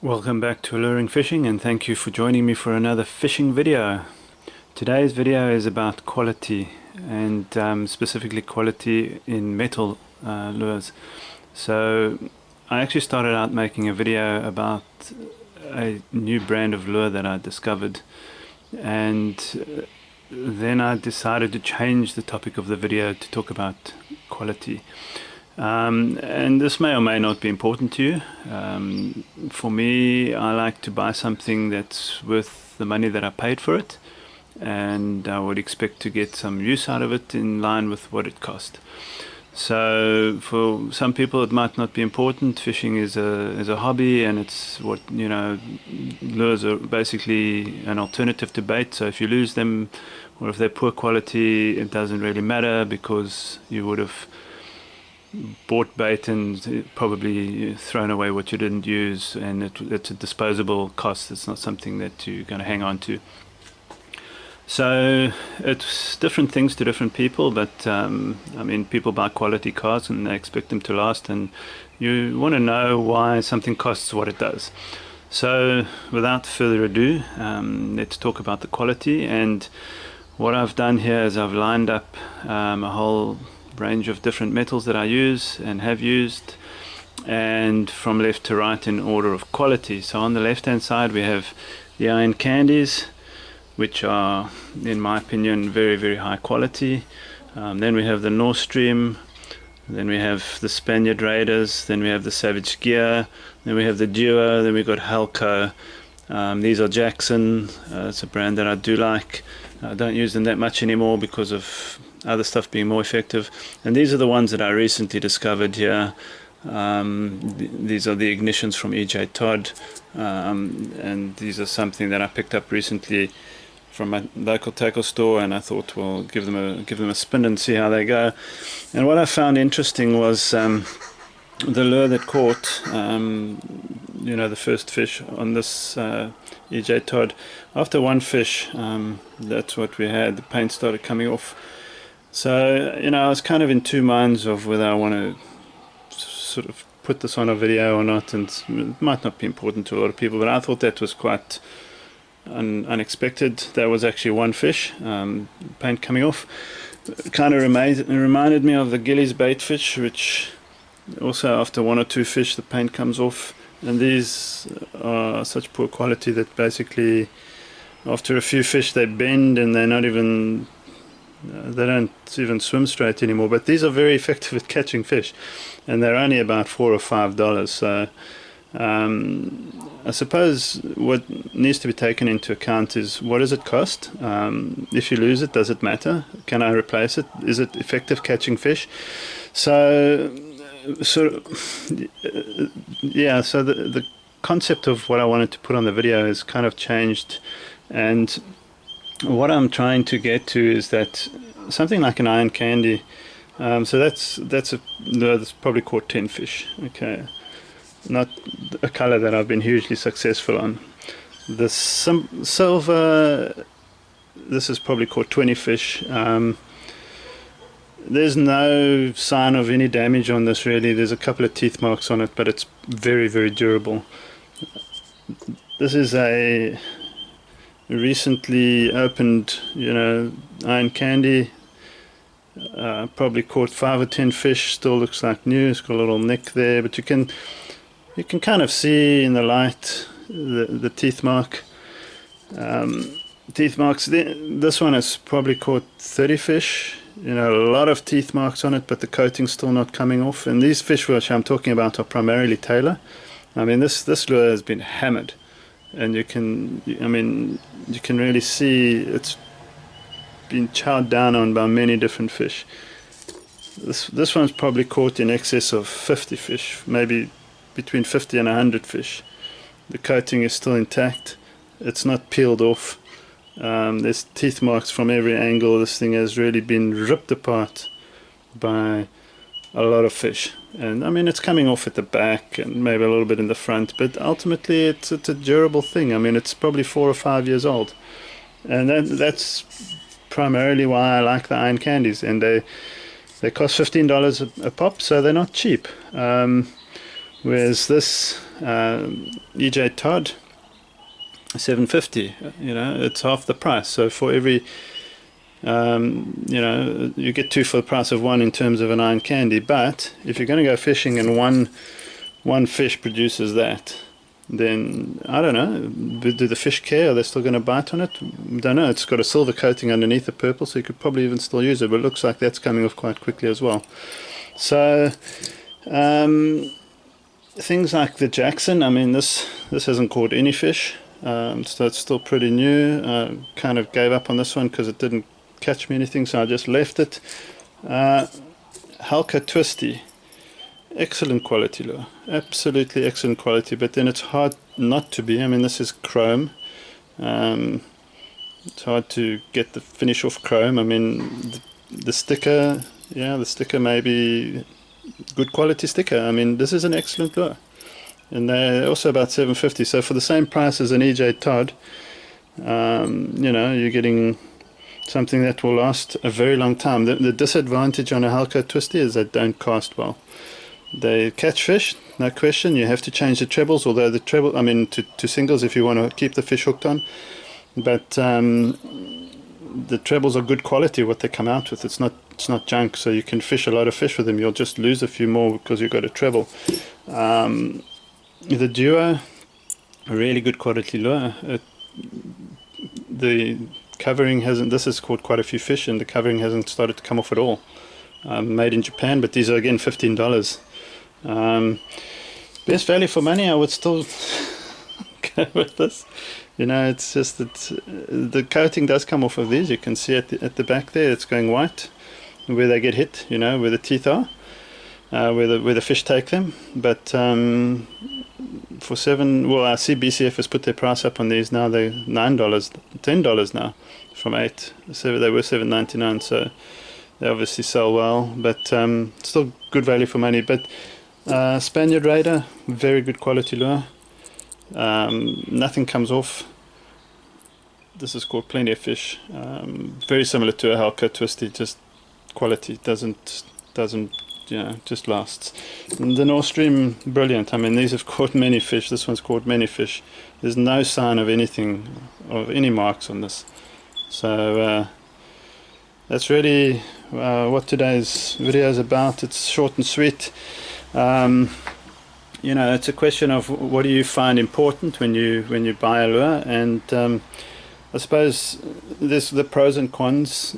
Welcome back to Alluring Fishing, and thank you for joining me for another fishing video. Today's video is about quality, and specifically quality in metal lures. So I actually started out making a video about a new brand of lure that I discovered, and then I decided to change the topic of the video to talk about quality. And this may or may not be important to you. For me, I like to buy something that's worth the money that I paid for it, and I would expect to get some use out of it in line with what it cost. So for some people it might not be important. Fishing is a hobby, and it's what, lures are basically an alternative to bait. So if you lose them, or if they're poor quality, it doesn't really matter, because you would have bought bait and probably thrown away what you didn't use, and it's a disposable cost. It's not something that you're going to hang on to. So it's different things to different people, but I mean, people buy quality cars and they expect them to last, and you want to know why something costs what it does. So without further ado, let's talk about the quality. And what I've done here is I've lined up a whole range of different metals that I use and have used, and from left to right in order of quality. So on the left hand side we have the iron candies, which are, in my opinion, very, very high quality. Then we have the North Stream, then we have the Spaniard Raiders, then we have the Savage Gear, then we have the Duo, then we've got Halco. These are Jackson. It's a brand that I do like. I don't use them that much anymore because of other stuff being more effective. And these are the ones that I recently discovered here. These are the ignitions from EJ Todd, and these are something that I picked up recently from my local tackle store, and I thought, well, give them a spin and see how they go. And what I found interesting was the lure that caught the first fish on this EJ Todd. After one fish, that's what we had, the paint started coming off. So I was kind of in two minds of whether I want to sort of put this on a video or not, and it might not be important to a lot of people, but I thought that was quite unexpected. That was actually one fish, paint coming off. It kind of reminded me of the Gillies bait fish, which also after one or two fish the paint comes off. And these are such poor quality that basically after a few fish they bend, and they're not even they don't even swim straight anymore. But these are very effective at catching fish, and they're only about $4 or $5. So I suppose what needs to be taken into account is, what does it cost? If you lose it, does it matter? Can I replace it? Is it effective catching fish? So yeah, so the concept of what I wanted to put on the video is kind of changed, and what I'm trying to get to is that something like an iron candy, so that's probably caught 10 fish. Okay, not a color that I've been hugely successful on. The silver, this has probably caught 20 fish. There's no sign of any damage on this really. There's a couple of teeth marks on it, but it's very, very durable. This is a recently opened iron candy. Probably caught 5 or 10 fish. Still looks like new. It's got a little nick there, but you can kind of see in the light the teeth mark. Teeth marks. This one has probably caught 30 fish. A lot of teeth marks on it, but the coating's still not coming off. And these fish which I'm talking about are primarily tailor. I mean, this lure has been hammered, and you can really see it's been chowed down on by many different fish. This one's probably caught in excess of 50 fish, maybe between 50 and 100 fish. The coating is still intact. It's not peeled off. There's teeth marks from every angle. This thing has really been ripped apart by a lot of fish, and I mean, it's coming off at the back and maybe a little bit in the front, but ultimately it's a durable thing. I mean, it's probably 4 or 5 years old, and that's primarily why I like the iron candies. And they cost $15 a pop, so they're not cheap. Whereas this EJ Todd, 750, you know, it's half the price. So for every, you know, you get two for the price of one in terms of an iron candy. But if you're going to go fishing and one fish produces that, then I don't know, do the fish care? Are they still going to bite on it? Don't know. It's got a silver coating underneath the purple, so you could probably even still use it, but it looks like that's coming off quite quickly as well. So things like the Jackson, I mean, this hasn't caught any fish, so it's still pretty new. Kind of gave up on this one because it didn't catch me anything, so I just left it. Halka Twisty, excellent quality lure, absolutely excellent quality, but then it's hard not to be. I mean, this is chrome. It's hard to get the finish off chrome. I mean, the sticker, yeah, the sticker may be good quality sticker. I mean, this is an excellent lure, and they're also about 750. So for the same price as an EJ Todd, you know, you're getting something that will last a very long time. The disadvantage on a Halka Twisty is they don't cast well. They catch fish, no question. You have to change the trebles, although the treble, I mean, to singles if you want to keep the fish hooked on. But the trebles are good quality, what they come out with. It's not junk, so you can fish a lot of fish with them. You'll just lose a few more because you've got a treble. The Duo, a really good quality lure. The covering hasn't, this has caught quite a few fish, and the covering hasn't started to come off at all. Made in Japan, but these are again $15. Best value for money, I would still go with this. You know, it's just that the coating does come off of these. You can see at the back there, it's going white where they get hit, you know, where the teeth are, where the fish take them. But for well, I see BCF has put their price up on these now. They're $9, $10 now from $8. So they were $7.99. So they obviously sell well, but still good value for money. But Spaniard Raider, very good quality lure. Nothing comes off. This has caught plenty of fish. Very similar to a Halka Twisty, just quality doesn't you know, just lasts. And the North Stream, brilliant. I mean, these have caught many fish. This one's caught many fish. There's no sign of anything, of any marks on this. So that's really what today's video is about. It's short and sweet. You know, it's a question of what do you find important when you buy a lure, and I suppose there's the pros and cons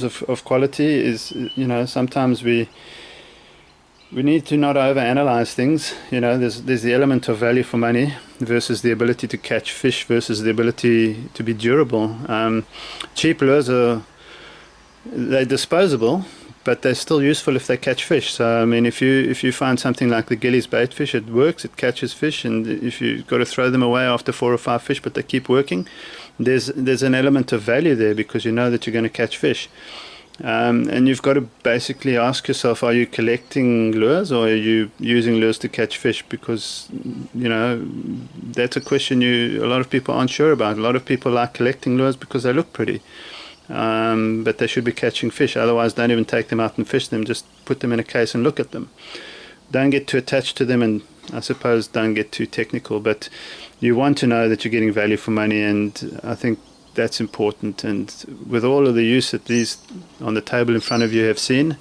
of quality. Is, you know, sometimes we need to not overanalyze things. You know, there's the element of value for money versus the ability to catch fish versus the ability to be durable. Cheap lures they're disposable, but they're still useful if they catch fish. So I mean, if you find something like the Gillies bait fish, it works, it catches fish, and if you've got to throw them away after 4 or 5 fish, but they keep working, there's an element of value there because you know that you're going to catch fish. And you've got to basically ask yourself, are you collecting lures or are you using lures to catch fish? Because, you know, that's a question a lot of people aren't sure about. A lot of people like collecting lures because they look pretty. But they should be catching fish. Otherwise, don't even take them out and fish them. Just put them in a case and look at them. Don't get too attached to them, and I suppose don't get too technical. But you want to know that you're getting value for money, and I think that's important. And with all of the use that these on the table in front of you have seen,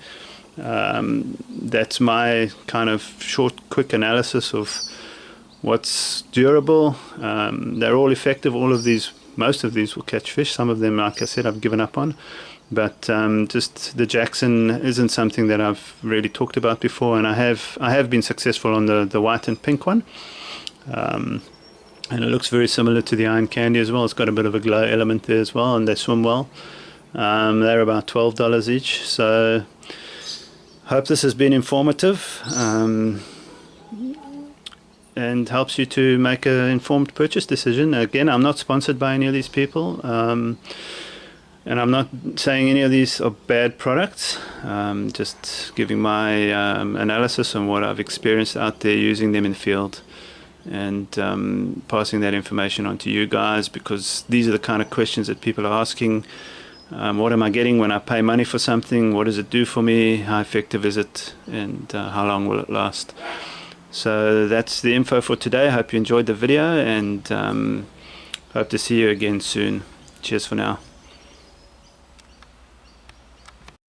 that's my kind of short, quick analysis of what's durable. They're all effective. Most of these will catch fish. Some of them, like I said, I've given up on. But just the Jackson isn't something that I've really talked about before, and I have been successful on the white and pink one. And it looks very similar to the iron candy as well. It's got a bit of a glow element there as well, and they swim well. They're about $12 each. So hope this has been informative. And helps you to make an informed purchase decision. Again, I'm not sponsored by any of these people, and I'm not saying any of these are bad products. Just giving my analysis on what I've experienced out there using them in the field, and passing that information on to you guys, because these are the kind of questions that people are asking. What am I getting when I pay money for something? What does it do for me? How effective is it? And how long will it last? So that's the info for today. I hope you enjoyed the video, and hope to see you again soon. Cheers for now.